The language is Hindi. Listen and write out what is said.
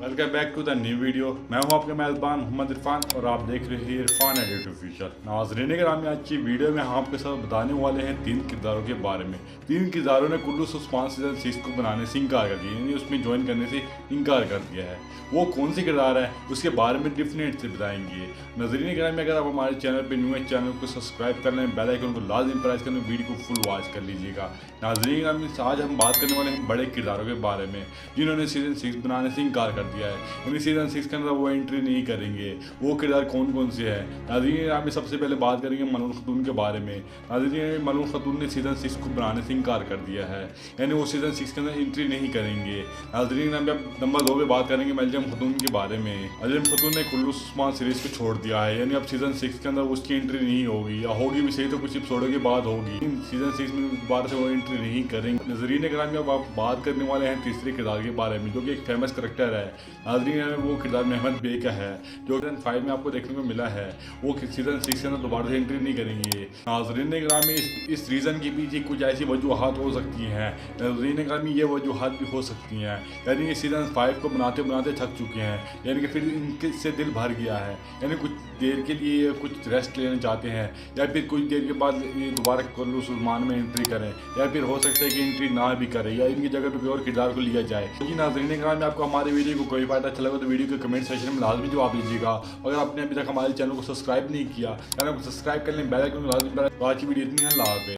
Welcome back to the new video. मैं हूं आपका मेज़बान मोहम्मद इरफान और आप देख रहे हैं इरफान एडिट ऑफिशियल। नाज़रीन ग्रामी, आज की वीडियो में हम आपके साथ बताने वाले हैं 3 किरदारों के बारे में। 3 किरदारों ने कुल्लू उस्मान सीजन 6 को बनाने से इनकार कर दिया, यानी उसमें ज्वाइन करने से इनकार कर दिया है। वो कौन सी किरदार है उसके बारे में डिफिनेट से बताएंगे। नाज़रीन ग्रामी, अगर आप हमारे चैनल पर न्यू है, चैनल को सब्सक्राइब कर लें, बेल आइकन को लाजमी प्रेस कर लें, वीडियो को फुल वॉच कर लीजिएगा। नाज़रीन ग्रामी, आज हम बात करने वाले हैं बड़े किरदारों के बारे में जिन्होंने सीजन 6 बनाने से इनकार कर दिया है, यानी सीजन 6 के अंदर वो एंट्री नहीं करेंगे। वो किरदार कौन कौन से हैं? नाज़रीन, आप सबसे पहले बात करेंगे मलून खतून के बारे में। नाज़रीन, मलून खतून ने सीजन 6 को बनाने से इनकार कर दिया है, यानी वो सीजन 6 के अंदर एंट्री नहीं करेंगे। नाज़रीन, अब नंबर 2 पे बात करेंगे मलजम खतून के बारे में। मलजम खतून ने कुल्लू उस्मान सीरीज को छोड़ दिया है, यानी अब सीजन 6 के अंदर उसकी एंट्री नहीं होगी, या होगी भी सही तो कुछ एपिसोडों के बाद होगी। सीजन 6 में दोबारा से वो एंट्री नहीं करेंगे। नाज़रीन ग्रामी, अब आप बात करने वाले हैं तीसरे किरदार के बारे में, जो कि एक फेमस करेक्टर है। नाज़रीन, वो किरदार मेहमद बे का है, जो सीजन 5 में आपको देखने को मिला है। वो सीजन 6 के अंदर दोबारा से एंट्री नहीं करेंगे। नाज़रीन ग्रामी, इस रीज़न के पीछे कुछ ऐसी वजूहत हो सकती हैं। नाज़रीन ग्रामी, ये वजूहत भी हो सकती हैं, यानी ये सीजन 5 को बनाते बनाते थक चुके हैं, यानी कि फिर इनके से दिल भर गया है, यानी कुछ देर के लिए कुछ रेस्ट लेना चाहते हैं, या फिर कुछ देर के बाद ये दोबारा कुल्लू उस्मान में एंट्री करें, या फिर हो सकता है कि एंट्री ना भी करें, या इनकी जगह पर कोई और किरदार को लिया जाए। क्योंकि नाज़रीन ग्रामी, आपको हमारे वीडियो को कोई फायदा अच्छा लगा तो वीडियो के कमेंट सेक्शन में लाजमी जवाब दीजिएगा। अगर आपने अभी तक हमारे चैनल को सब्सक्राइब नहीं किया, चैनल को सब्सक्राइब कर लें, बेल आइकन को लाजमी। आज की वीडियो इतनी है, अल्लाह हाफ़िज़।